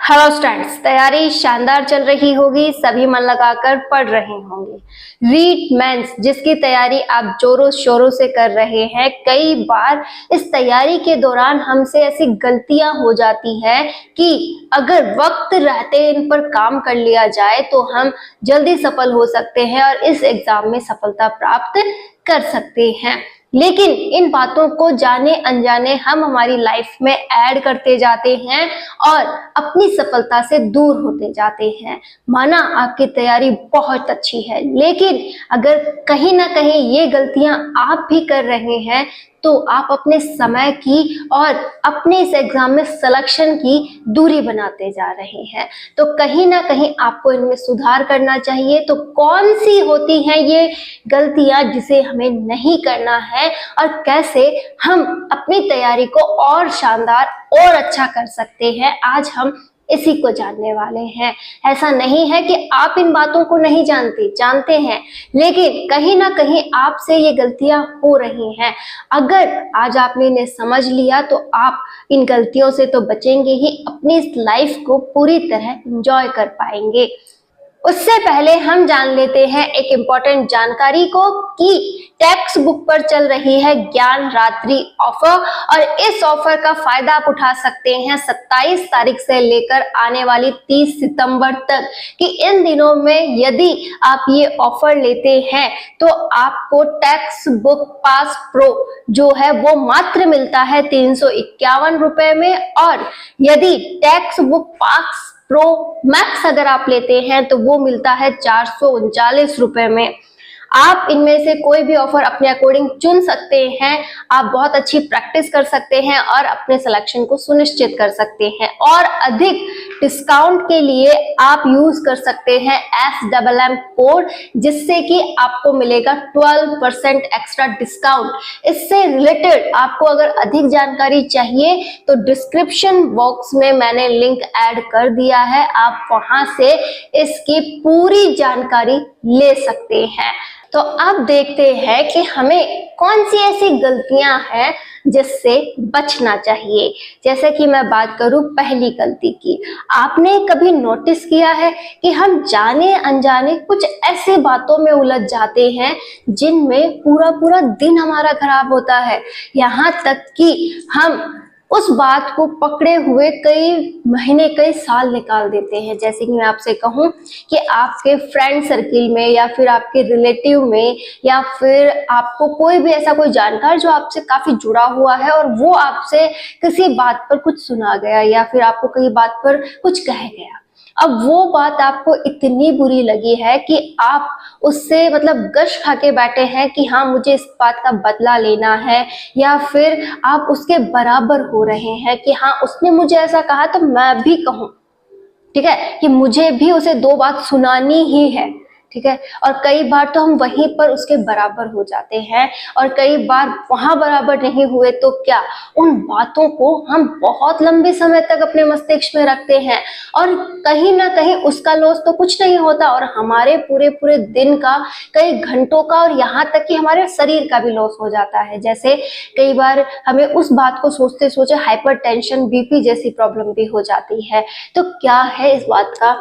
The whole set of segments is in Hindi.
हेलो स्टूडेंट्स, तैयारी शानदार चल रही होगी। सभी मन लगाकर पढ़ रहे होंगे। रीट मेंस जिसकी तैयारी आप जोरों शोरों से कर रहे हैं, कई बार इस तैयारी के दौरान हमसे ऐसी गलतियां हो जाती है कि अगर वक्त रहते इन पर काम कर लिया जाए तो हम जल्दी सफल हो सकते हैं और इस एग्जाम में सफलता प्राप्त कर सकते हैं। लेकिन इन बातों को जाने अनजाने हम हमारी लाइफ में ऐड करते जाते हैं और अपनी सफलता से दूर होते जाते हैं। माना आपकी तैयारी बहुत अच्छी है, लेकिन अगर कहीं ना कहीं ये गलतियां आप भी कर रहे हैं तो आप अपने समय की और अपने इस एग्जाम में सिलेक्शन की दूरी बनाते जा रहे हैं। तो कहीं ना कहीं आपको इनमें सुधार करना चाहिए। तो कौन सी होती हैं ये गलतियां जिसे हमें नहीं करना है और कैसे हम अपनी तैयारी को और शानदार और अच्छा कर सकते हैं, आज हम इसी को जानने वाले हैं। ऐसा नहीं है कि आप इन बातों को नहीं जानते हैं, लेकिन कहीं ना कहीं आपसे ये गलतियां हो रही हैं। अगर आज आपने इन्हें समझ लिया तो आप इन गलतियों से तो बचेंगे ही, अपनी इस लाइफ को पूरी तरह एंजॉय कर पाएंगे। उससे पहले हम जान लेते हैं एक इम्पोर्टेंट जानकारी को कि टेक्स्ट बुक पर चल रही है ज्ञान रात्रि ऑफर, और इस ऑफर का फायदा आप उठा सकते हैं 27 तारीख से लेकर आने वाली 30 सितंबर तक। कि इन दिनों में यदि आप ये ऑफर लेते हैं तो आपको टेक्स्ट बुक पास प्रो जो है वो मात्र मिलता है 351 रुपए में, और यदि text book pass pro max अगर आप लेते हैं तो वो मिलता है 439 रुपए में। आप इनमें से कोई भी ऑफर अपने अकॉर्डिंग चुन सकते हैं। आप बहुत अच्छी प्रैक्टिस कर सकते हैं और अपने सिलेक्शन को सुनिश्चित कर सकते हैं। और अधिक डिस्काउंट के लिए आप यूज कर सकते हैं SMM कोड, जिससे कि आपको मिलेगा 12% एक्स्ट्रा डिस्काउंट। इससे रिलेटेड आपको अगर अधिक जानकारी चाहिए तो डिस्क्रिप्शन बॉक्स में मैंने लिंक ऐड कर दिया है, आप वहां से इसकी पूरी जानकारी ले सकते हैं। तो अब देखते हैं कि हमें कौन सी ऐसी गलतियां हैं जिससे बचना चाहिए। जैसे कि मैं बात करूं पहली गलती की, आपने कभी नोटिस किया है कि हम जाने अनजाने कुछ ऐसे बातों में उलझ जाते हैं जिनमें पूरा पूरा दिन हमारा खराब होता है। यहाँ तक कि हम उस बात को पकड़े हुए कई महीने कई साल निकाल देते हैं। जैसे कि मैं आपसे कहूं कि आपके फ्रेंड सर्किल में या फिर आपके रिलेटिव में या फिर आपको कोई भी ऐसा कोई जानकार जो आपसे काफी जुड़ा हुआ है और वो आपसे किसी बात पर कुछ सुना गया या फिर आपको कई बात पर कुछ कह गया। अब वो बात आपको इतनी बुरी लगी है कि आप उससे गश खा के बैठे हैं कि हाँ मुझे इस बात का बदला लेना है, या फिर आप उसके बराबर हो रहे हैं कि हाँ उसने मुझे ऐसा कहा तो मैं भी कहूँ, ठीक है, कि मुझे भी उसे दो बात सुनानी ही है, ठीक है। और कई बार तो हम वहीं पर उसके बराबर हो जाते हैं और कई बार वहां बराबर नहीं हुए तो क्या, उन बातों को हम बहुत लंबे समय तक अपने मस्तिष्क में रखते हैं और कहीं ना कहीं उसका लॉस तो कुछ नहीं होता और हमारे पूरे पूरे दिन का, कई घंटों का और यहाँ तक कि हमारे शरीर का भी लॉस हो जाता है। जैसे कई बार हमें उस बात को सोचते सोचे हाइपरटेंशन, बीपी जैसी प्रॉब्लम भी हो जाती है। तो क्या है इस बात का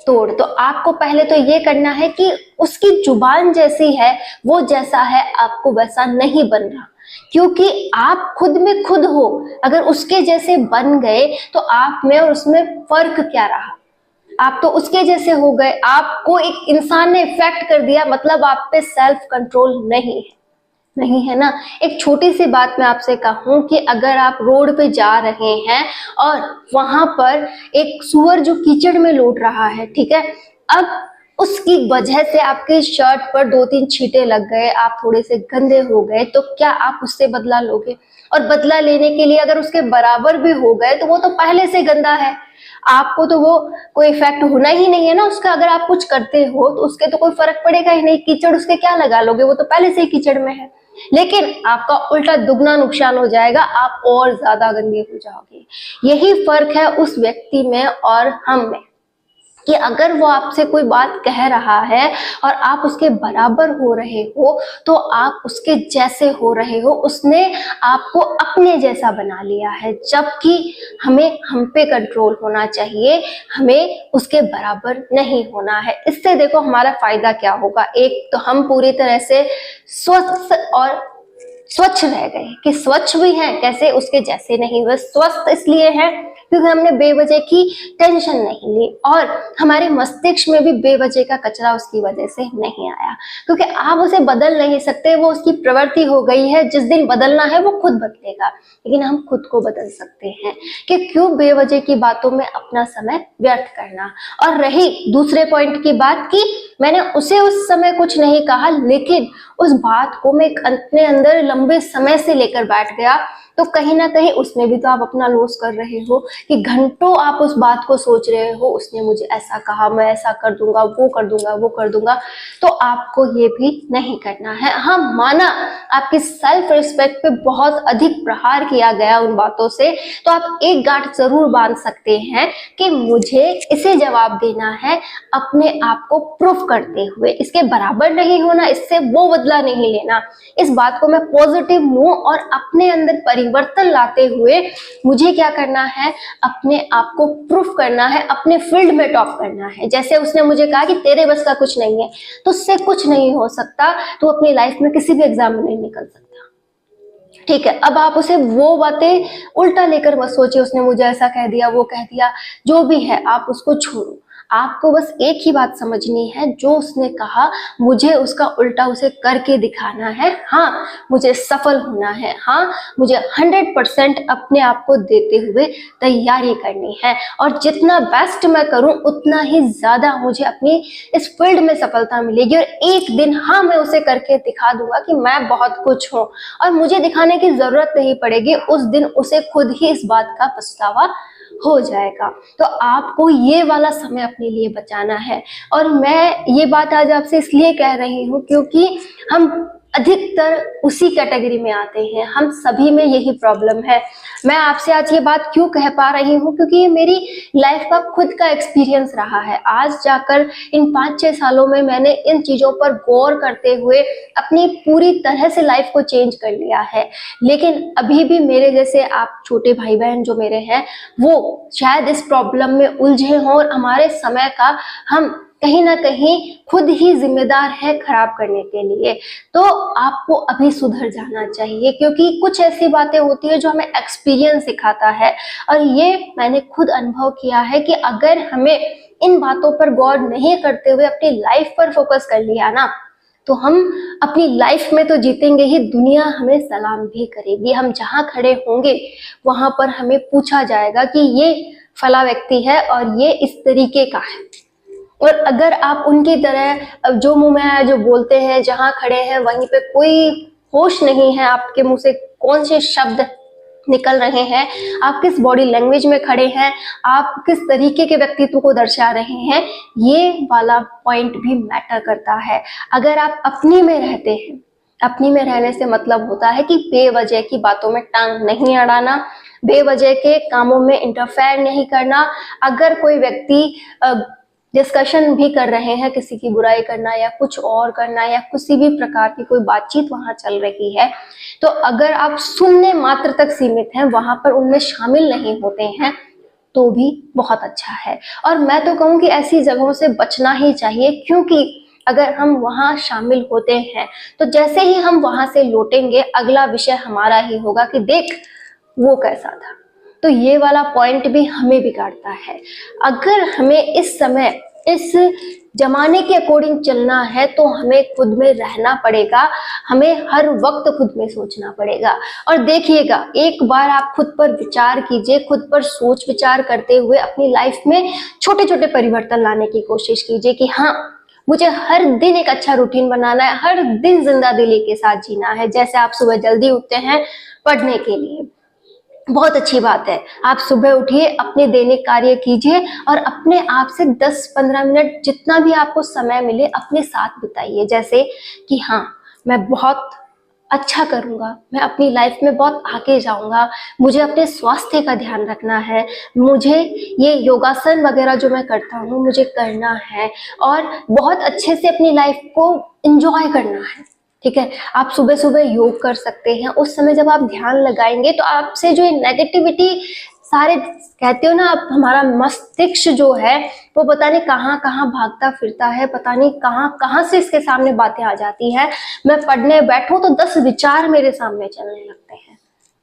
तोड़? तो आपको पहले तो ये करना है कि उसकी जुबान जैसी है वो जैसा है आपको वैसा नहीं बनना, क्योंकि आप खुद में खुद हो। अगर उसके जैसे बन गए तो आप में और उसमें फर्क क्या रहा? आप तो उसके जैसे हो गए, आपको एक इंसान ने इफेक्ट कर दिया, मतलब आप पे सेल्फ कंट्रोल नहीं है ना। एक छोटी सी बात मैं आपसे कहूं कि अगर आप रोड पे जा रहे हैं और वहां पर एक सुअर जो कीचड़ में लौट रहा है, ठीक है, अब उसकी वजह से आपके शर्ट पर 2-3 छींटे लग गए, आप थोड़े से गंदे हो गए, तो क्या आप उससे बदला लोगे? और बदला लेने के लिए अगर उसके बराबर भी हो गए तो वो तो पहले से गंदा है, आपको तो वो कोई इफेक्ट होना ही नहीं है ना उसका। अगर आप कुछ करते हो तो उसके तो कोई फर्क पड़ेगा ही नहीं, कीचड़ उसके क्या लगा लोगे, वो तो पहले से ही कीचड़ में है। लेकिन आपका उल्टा दुगना नुकसान हो जाएगा, आप और ज्यादा गंदे हो जाओगे। यही फर्क है उस व्यक्ति में और हम में। कि अगर वो आपसे कोई बात कह रहा है और आप उसके बराबर हो रहे हो तो आप उसके जैसे हो रहे हो, उसने आपको अपने जैसा बना लिया है। जबकि हमें हम पे कंट्रोल होना चाहिए, हमें उसके बराबर नहीं होना है। इससे देखो हमारा फायदा क्या होगा, एक तो हम पूरी तरह से स्वस्थ और स्वच्छ रह गए कि स्वच्छ भी हैं, कैसे उसके जैसे नहीं हुए। स्वस्थ इसलिए है क्योंकि हमने बेवजह की टेंशन नहीं ली और हमारे मस्तिष्क में भी बेवजह का कचरा उसकी वजह से नहीं आया, क्योंकि आप उसे बदल नहीं सकते, वो उसकी प्रवृत्ति हो गई है। जिस दिन बदलना है वो खुद बदलेगा, लेकिन हम खुद को बदल सकते हैं कि क्यों बेवजह की बातों में अपना समय व्यर्थ करना। और रही दूसरे पॉइंट की बात की, मैंने उसे उस समय कुछ नहीं कहा, लेकिन उस बात को मैं अपने अंदर लंबे समय से लेकर बैठ गया, तो कहीं ना कहीं उसमें भी तो आप अपना लॉस कर रहे हो कि घंटों आप उस बात को सोच रहे हो, उसने मुझे ऐसा कहा, मैं ऐसा कर दूंगा, वो कर दूंगा, वो कर दूंगा। तो आपको ये भी नहीं करना है। हाँ, माना आपकी सेल्फ रिस्पेक्ट पे बहुत अधिक प्रहार किया गया उन बातों से, तो आप एक गांठ जरूर बांध सकते हैं कि मुझे इसे जवाब देना है, अपने आप को प्रूफ करते हुए। इसके बराबर नहीं होना, इससे वो बदला नहीं लेना। इस बात को मैं पॉजिटिव लूं और अपने अंदर परिवर्तन लाते हुए मुझे क्या करना है, अपने आप को प्रूफ करना है, अपने फील्ड में टॉप करना है। जैसे उसने मुझे कहा कि तेरे बस का कुछ नहीं है, तो उससे कुछ नहीं हो सकता, तो अपनी लाइफ में किसी भी एग्जाम में नहीं निकल सकता। ठीक है, अब आप उसे वो बातें उल्टा लेकर मत सोचिए, उसने मुझे ऐसा कह दिया, वो कह दिया, जो भी है आप उसको छोड़ो। आपको बस एक ही बात समझनी है, जो उसने कहा मुझे उसका उल्टा उसे करके दिखाना है। हाँ, मुझे सफल होना है, हाँ, मुझे 100% अपने आप को देते हुए तैयारी करनी है, और जितना बेस्ट मैं करूं उतना ही ज्यादा मुझे अपनी इस फील्ड में सफलता मिलेगी। और एक दिन हाँ, मैं उसे करके दिखा दूंगा कि मैं बहुत कुछ हूँ और मुझे दिखाने की जरूरत नहीं पड़ेगी। उस दिन उसे खुद ही इस बात का पछतावा हो जाएगा। तो आपको ये वाला समय अपने लिए बचाना है। और मैं ये बात आज आपसे इसलिए कह रही हूँ क्योंकि हम अधिकतर उसी कैटेगरी में आते हैं, हम सभी में यही प्रॉब्लम है। मैं आपसे आज ये बात क्यों कह पा रही हूँ, क्योंकि ये मेरी लाइफ का खुद का एक्सपीरियंस रहा है। आज जाकर इन 5-6 सालों में मैंने इन चीजों पर गौर करते हुए अपनी पूरी तरह से लाइफ को चेंज कर लिया है। लेकिन अभी भी मेरे जैसे आप छोटे भाई बहन जो मेरे हैं, वो शायद इस प्रॉब्लम में उलझे हों और हमारे समय का हम कहीं ना कहीं खुद ही जिम्मेदार है खराब करने के लिए। तो आपको अभी सुधर जाना चाहिए, क्योंकि कुछ ऐसी बातें होती है जो हमें एक्सपीरियंस सिखाता है। और ये मैंने खुद अनुभव किया है कि अगर हमें इन बातों पर गौर नहीं करते हुए अपनी लाइफ पर फोकस कर लिया ना, तो हम अपनी लाइफ में तो जीतेंगे ही, दुनिया हमें सलाम भी करेगी। हम जहाँ खड़े होंगे वहां पर हमें पूछा जाएगा कि ये फला व्यक्ति है और ये इस तरीके का है। और अगर आप उनकी तरह जो मुंह में है जो बोलते हैं, जहां खड़े हैं वहीं पे कोई होश नहीं है आपके मुंह से कौन से शब्द निकल रहे हैं, आप किस बॉडी लैंग्वेज में खड़े हैं, आप किस तरीके के व्यक्तित्व को दर्शा रहे हैं, ये वाला पॉइंट भी मैटर करता है। अगर आप अपनी में रहते हैं, अपनी में रहने से मतलब होता है कि बेवजह की बातों में टांग नहीं अड़ाना, बेवजह के कामों में इंटरफेयर नहीं करना। अगर कोई व्यक्ति डिस्कशन भी कर रहे हैं, किसी की बुराई करना या कुछ और करना या किसी भी प्रकार की कोई बातचीत वहां चल रही है, तो अगर आप सुनने मात्र तक सीमित हैं, वहां पर उनमें शामिल नहीं होते हैं, तो भी बहुत अच्छा है। और मैं तो कहूँ कि ऐसी जगहों से बचना ही चाहिए, क्योंकि अगर हम वहां शामिल होते हैं तो जैसे ही हम वहां से लौटेंगे अगला विषय हमारा ही होगा कि देख वो कैसा था। तो ये वाला पॉइंट भी हमें बिगाड़ता है। अगर हमें इस समय इस जमाने के अकॉर्डिंग चलना है तो हमें खुद में रहना पड़ेगा, हमें हर वक्त खुद में सोचना पड़ेगा। और देखिएगा, एक बार आप खुद पर विचार कीजिए, खुद पर सोच विचार करते हुए अपनी लाइफ में छोटे छोटे परिवर्तन लाने की कोशिश कीजिए कि हाँ, मुझे हर दिन एक अच्छा रूटीन बनाना है, हर दिन जिंदा दिली के साथ जीना है। जैसे आप सुबह जल्दी उठते हैं पढ़ने के लिए, बहुत अच्छी बात है, आप सुबह उठिए, अपने दैनिक कार्य कीजिए और अपने आप से 10-15 मिनट जितना भी आपको समय मिले अपने साथ बिताइए। जैसे कि हाँ, मैं बहुत अच्छा करूँगा, मैं अपनी लाइफ में बहुत आगे जाऊँगा, मुझे अपने स्वास्थ्य का ध्यान रखना है, मुझे ये योगासन वगैरह जो मैं करता हूँ मुझे करना है और बहुत अच्छे से अपनी लाइफ को एंजॉय करना है। ठीक है, आप सुबह सुबह योग कर सकते हैं। उस समय जब आप ध्यान लगाएंगे तो आपसे जो नेगेटिविटी सारे, कहते हो ना आप, हमारा मस्तिष्क जो है वो पता नहीं कहाँ कहाँ भागता फिरता है, पता नहीं कहाँ कहाँ से इसके सामने बातें आ जाती है। मैं पढ़ने बैठूं तो 10 विचार मेरे सामने चलने लगते हैं।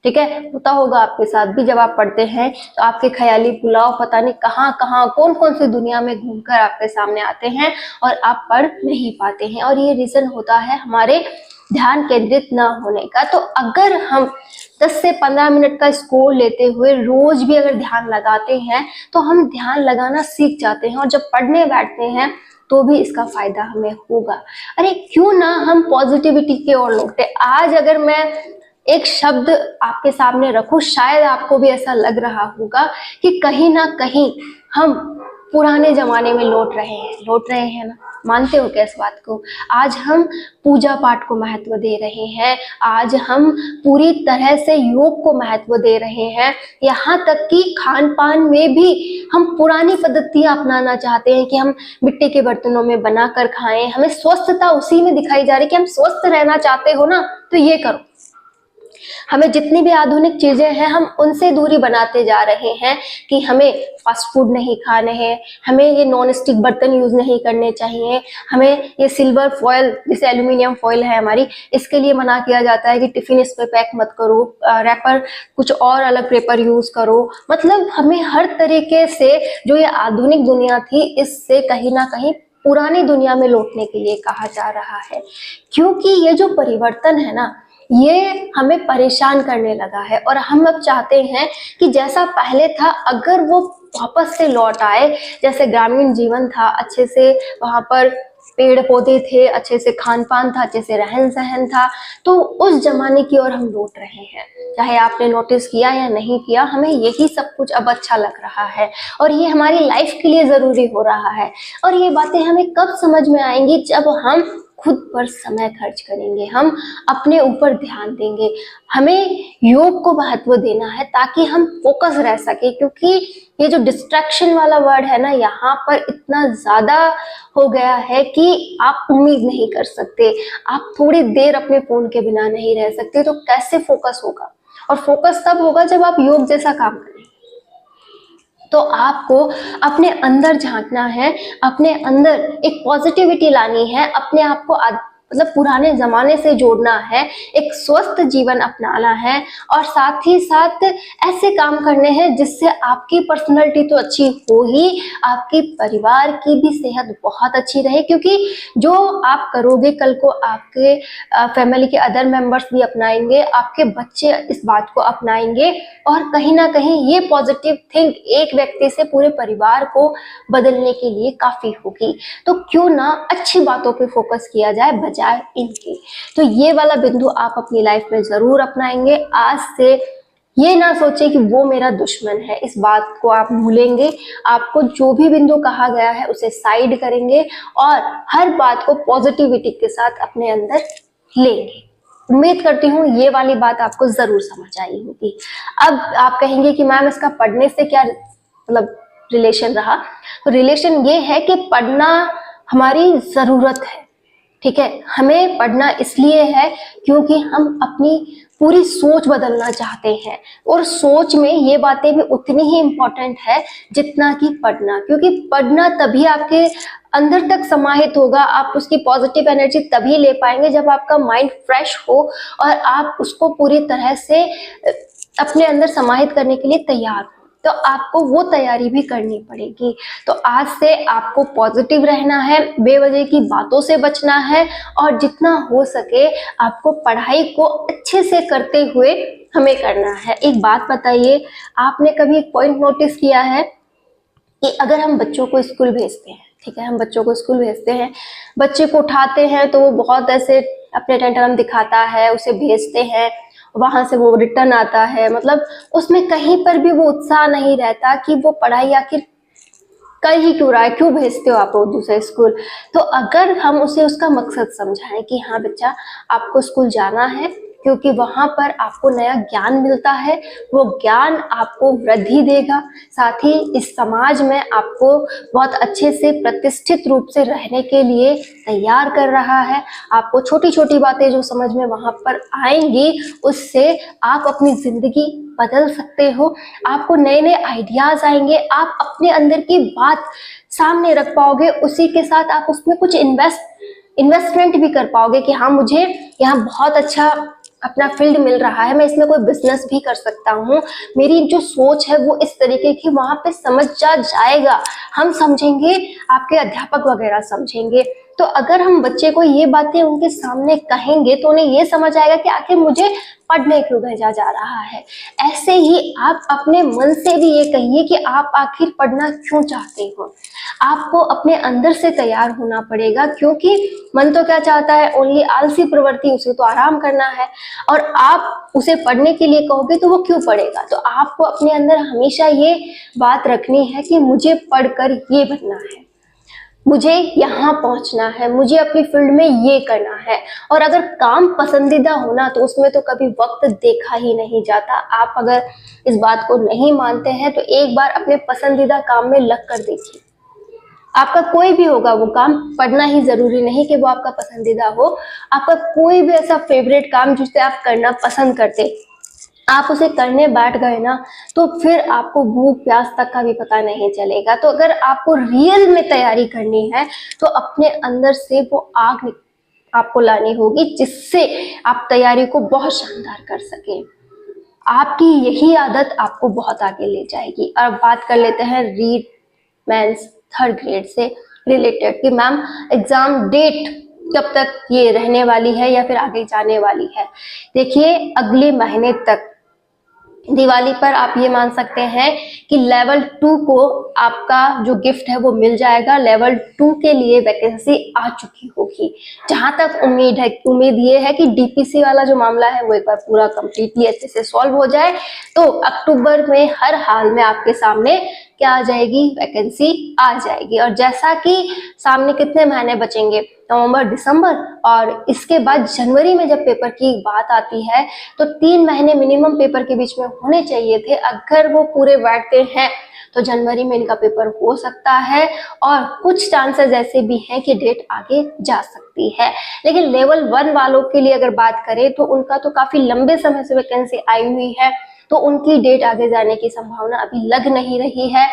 ठीक है, होता होगा आपके साथ भी, जब आप पढ़ते हैं तो आपके ख्याली पुलाव पता नहीं कहाँ कहाँ कौन कौन सी दुनिया में घूमकर आपके सामने आते हैं और आप पढ़ नहीं पाते हैं। और ये रीजन होता है हमारे ध्यान केंद्रित न होने का। तो अगर हम 10 से 15 मिनट का स्कोर लेते हुए रोज भी अगर ध्यान लगाते हैं तो हम ध्यान लगाना सीख जाते हैं और जब पढ़ने बैठते हैं तो भी इसका फायदा हमें होगा। अरे क्यों ना हम पॉजिटिविटी की ओर लौटे। आज अगर मैं एक शब्द आपके सामने रखूं, शायद आपको भी ऐसा लग रहा होगा कि कहीं ना कहीं हम पुराने जमाने में लौट रहे हैं ना। मानते हो क्या इस बात को? आज हम पूजा पाठ को महत्व दे रहे हैं, आज हम पूरी तरह से योग को महत्व दे रहे हैं, यहाँ तक कि खान पान में भी हम पुरानी पद्धतियां अपनाना चाहते हैं कि हम मिट्टी के बर्तनों में बनाकर खाएं। हमें स्वस्थता उसी में दिखाई जा रही है कि हम स्वस्थ रहना चाहते हो ना तो ये करो। हमें जितनी भी आधुनिक चीजें हैं हम उनसे दूरी बनाते जा रहे हैं कि हमें फास्ट फूड नहीं खाने हैं, हमें ये नॉन स्टिक बर्तन यूज नहीं करने चाहिए, हमें ये सिल्वर फॉयल जैसे एल्यूमिनियम फॉयल है हमारी, इसके लिए मना किया जाता है कि टिफिन इस पे पैक मत करो, रैपर कुछ और अलग पेपर यूज करो। मतलब हमें हर तरीके से जो ये आधुनिक दुनिया थी इससे कहीं ना कहीं पुरानी दुनिया में लौटने के लिए कहा जा रहा है। क्योंकि ये जो परिवर्तन है ना ये हमें परेशान करने लगा है और हम अब चाहते हैं कि जैसा पहले था अगर वो वापस से लौट आए, जैसे ग्रामीण जीवन था, अच्छे से वहां पर पेड़ पौधे थे, अच्छे से खान पान था, अच्छे से रहन सहन था, तो उस जमाने की ओर हम लौट रहे हैं। चाहे आपने नोटिस किया या नहीं किया, हमें यही सब कुछ अब अच्छा लग रहा है और ये हमारी लाइफ के लिए जरूरी हो रहा है। और ये बातें हमें कब समझ में आएंगी? जब हम खुद पर समय खर्च करेंगे, हम अपने ऊपर ध्यान देंगे। हमें योग को महत्व देना है ताकि हम फोकस रह सके, क्योंकि ये जो डिस्ट्रैक्शन वाला वर्ड है ना यहाँ पर इतना ज्यादा हो गया है कि आप उम्मीद नहीं कर सकते। आप थोड़ी देर अपने फोन के बिना नहीं रह सकते, तो कैसे फोकस होगा? और फोकस तब होगा जब आप योग जैसा काम करें। तो आपको अपने अंदर झांकना है, अपने अंदर एक पॉजिटिविटी लानी है, अपने आप को मतलब पुराने जमाने से जोड़ना है, एक स्वस्थ जीवन अपनाना है और साथ ही साथ ऐसे काम करने हैं जिससे आपकी पर्सनैलिटी तो अच्छी हो ही, आपके परिवार की भी सेहत बहुत अच्छी रहे। क्योंकि जो आप करोगे कल को आपके फैमिली के अदर मेंबर्स भी अपनाएंगे, आपके बच्चे इस बात को अपनाएंगे और कहीं ना कहीं ये पॉजिटिव थिंक एक व्यक्ति से पूरे परिवार को बदलने के लिए काफी होगी। तो क्यों ना अच्छी बातों पे फोकस किया जाए बजाय इनकी। तो ये वाला बिंदु आप अपनी लाइफ में जरूर अपनाएंगे। आज से ये ना सोचे कि वो मेरा दुश्मन है, इस बात को आप भूलेंगे। आपको जो भी बिंदु कहा गया है उसे साइड करेंगे और हर बात को पॉजिटिविटी के साथ अपने अंदर लेंगे। उम्मीद करती हूँ ये वाली बात आपको जरूर समझ आई होगी। अब आप कहेंगे कि मैम इसका पढ़ने से क्या मतलब रिलेशन रहा? तो रिलेशन ये है कि पढ़ना हमारी जरूरत है। ठीक है, हमें पढ़ना इसलिए है क्योंकि हम अपनी पूरी सोच बदलना चाहते हैं और सोच में ये बातें भी उतनी ही इम्पोर्टेंट है जितना कि पढ़ना। क्योंकि पढ़ना तभी आपके अंदर तक समाहित होगा, आप उसकी पॉजिटिव एनर्जी तभी ले पाएंगे जब आपका माइंड फ्रेश हो और आप उसको पूरी तरह से अपने अंदर समाहित करने के लिए तैयार हो। तो आपको वो तैयारी भी करनी पड़ेगी। तो आज से आपको पॉजिटिव रहना है, बेवजह की बातों से बचना है और जितना हो सके आपको पढ़ाई को अच्छे से करते हुए हमें करना है। एक बात बताइए, आपने कभी एक पॉइंट नोटिस किया है कि अगर हम बच्चों को स्कूल भेजते हैं, ठीक है, हम बच्चों को स्कूल भेजते हैं, बच्चे को उठाते हैं तो वो बहुत ऐसे अपने टेंटरम दिखाता है, उसे भेजते हैं, वहां से वो रिटर्न आता है, मतलब उसमें कहीं पर भी वो उत्साह नहीं रहता कि वो पढ़ाई आखिर कर ही क्यों रहा है, क्यों भेजते हो आप वो दूसरे स्कूल। तो अगर हम उसे उसका मकसद समझाएं कि हाँ बच्चा, आपको स्कूल जाना है क्योंकि वहां पर आपको नया ज्ञान मिलता है, वो ज्ञान आपको वृद्धि देगा, साथ ही इस समाज में आपको बहुत अच्छे से प्रतिष्ठित रूप से रहने के लिए तैयार कर रहा है। आपको छोटी छोटी बातें जो समझ में वहां पर आएंगी, उससे आप अपनी जिंदगी बदल सकते हो। आपको नए नए आइडियाज आएंगे, आप अपने अंदर की बात सामने रख पाओगे, उसी के साथ आप उसमें कुछ इन्वेस्टमेंट भी कर पाओगे कि हाँ, मुझे यहाँ बहुत अच्छा अपना फील्ड मिल रहा है, मैं इसमें कोई बिजनेस भी कर सकता हूँ। मेरी जो सोच है वो इस तरीके की वहां पे समझ जाएगा, हम समझेंगे, आपके अध्यापक वगैरह समझेंगे। तो अगर हम बच्चे को ये बातें उनके सामने कहेंगे तो उन्हें ये समझ आएगा कि आखिर मुझे पढ़ने क्यों भेजा जा रहा है। ऐसे ही आप अपने मन से भी ये कहिए कि आप आखिर पढ़ना क्यों चाहते हो। आपको अपने अंदर से तैयार होना पड़ेगा, क्योंकि मन तो क्या चाहता है, ओनली आलसी प्रवृत्ति, उसे तो आराम करना है। और आप उसे पढ़ने के लिए कहोगे तो वो क्यों पढ़ेगा। तो आपको अपने अंदर हमेशा ये बात रखनी है कि मुझे पढ़कर ये बनना है, मुझे यहाँ पहुंचना है, मुझे अपनी फील्ड में ये करना है। और अगर काम पसंदीदा होना तो उसमें तो कभी वक्त देखा ही नहीं जाता। आप अगर इस बात को नहीं मानते हैं तो एक बार अपने पसंदीदा काम में लग कर देखिए। आपका कोई भी होगा वो काम, पढ़ना ही जरूरी नहीं कि वो आपका पसंदीदा हो। आपका कोई भी ऐसा फेवरेट काम जिसे आप करना पसंद करते, आप उसे करने बैठ गए ना, तो फिर आपको भूख प्यास तक का भी पता नहीं चलेगा। तो अगर आपको रियल में तैयारी करनी है तो अपने अंदर से वो आग आपको लानी होगी, जिससे आप तैयारी को बहुत शानदार कर सकें। आपकी यही आदत आपको बहुत आगे ले जाएगी। और बात कर लेते हैं रीड मेंस 3rd ग्रेड से रिलेटेड कि मैम एग्जाम डेट कब तक ये रहने वाली है या फिर आगे जाने वाली है। देखिए, अगले महीने तक दिवाली पर आप ये मान सकते हैं कि लेवल 2 को आपका जो गिफ्ट है वो मिल जाएगा। लेवल 2 के लिए वैकेंसी आ चुकी होगी। जहां तक उम्मीद ये है कि डीपीसी वाला जो मामला है वो एक बार पूरा कंप्लीटली अच्छे से सॉल्व हो जाए, तो अक्टूबर में हर हाल में आपके सामने क्या आ जाएगी, वैकेंसी आ जाएगी। और जैसा कि सामने कितने महीने बचेंगे, नवंबर दिसंबर, और इसके बाद जनवरी में जब पेपर की बात आती है तो 3 महीने मिनिमम पेपर के बीच में होने चाहिए थे। अगर वो पूरे बैठते हैं तो जनवरी में इनका पेपर हो सकता है, और कुछ चांसेस ऐसे भी हैं कि डेट आगे जा सकती है। लेकिन लेवल 1 वालों के लिए अगर बात करें तो उनका तो काफी लंबे समय से वैकेंसी आई हुई है, तो उनकी डेट आगे जाने की संभावना अभी लग नहीं रही है।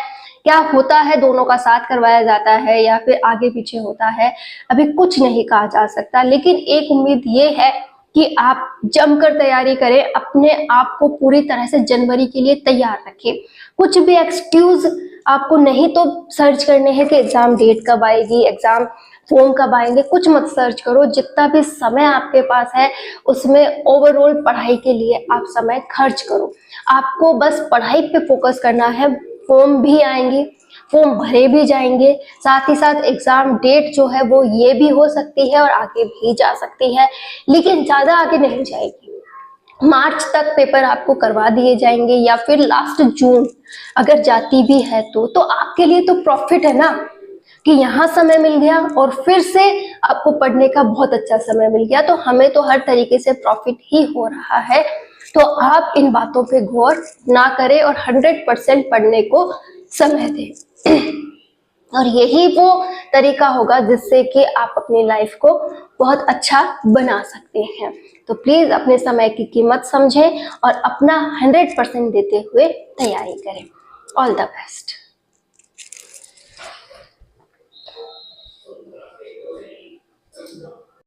क्या होता है, दोनों का साथ करवाया जाता है या फिर आगे पीछे होता है, अभी कुछ नहीं कहा जा सकता। लेकिन एक उम्मीद ये है कि आप जमकर तैयारी करें, अपने आप को पूरी तरह से जनवरी के लिए तैयार रखें। कुछ भी एक्सक्यूज आपको नहीं तो सर्च करने हैं कि एग्जाम डेट कब आएगी, एग्जाम फॉर्म कब आएंगे, कुछ मत सर्च करो। जितना भी समय आपके पास है उसमें ओवरऑल पढ़ाई के लिए आप समय खर्च करो। आपको बस पढ़ाई पे फोकस करना है। फॉर्म भी आएंगे, फॉर्म भरे भी जाएंगे, साथ ही साथ एग्जाम डेट जो है वो ये भी हो सकती है और आगे भी जा सकती है, लेकिन ज्यादा आगे नहीं जाएगी। मार्च तक पेपर आपको करवा दिए जाएंगे या फिर लास्ट जून अगर जाती भी है तो आपके लिए तो प्रॉफिट है ना, कि यहाँ समय मिल गया और फिर से आपको पढ़ने का बहुत अच्छा समय मिल गया। तो हमें तो हर तरीके से प्रॉफिट ही हो रहा है। तो आप इन बातों पे गौर ना करें और 100% पढ़ने को समय दें। और यही वो तरीका होगा जिससे कि आप अपनी लाइफ को बहुत अच्छा बना सकते हैं। तो प्लीज अपने समय की कीमत समझें और अपना 100% देते हुए तैयारी करें। All the best.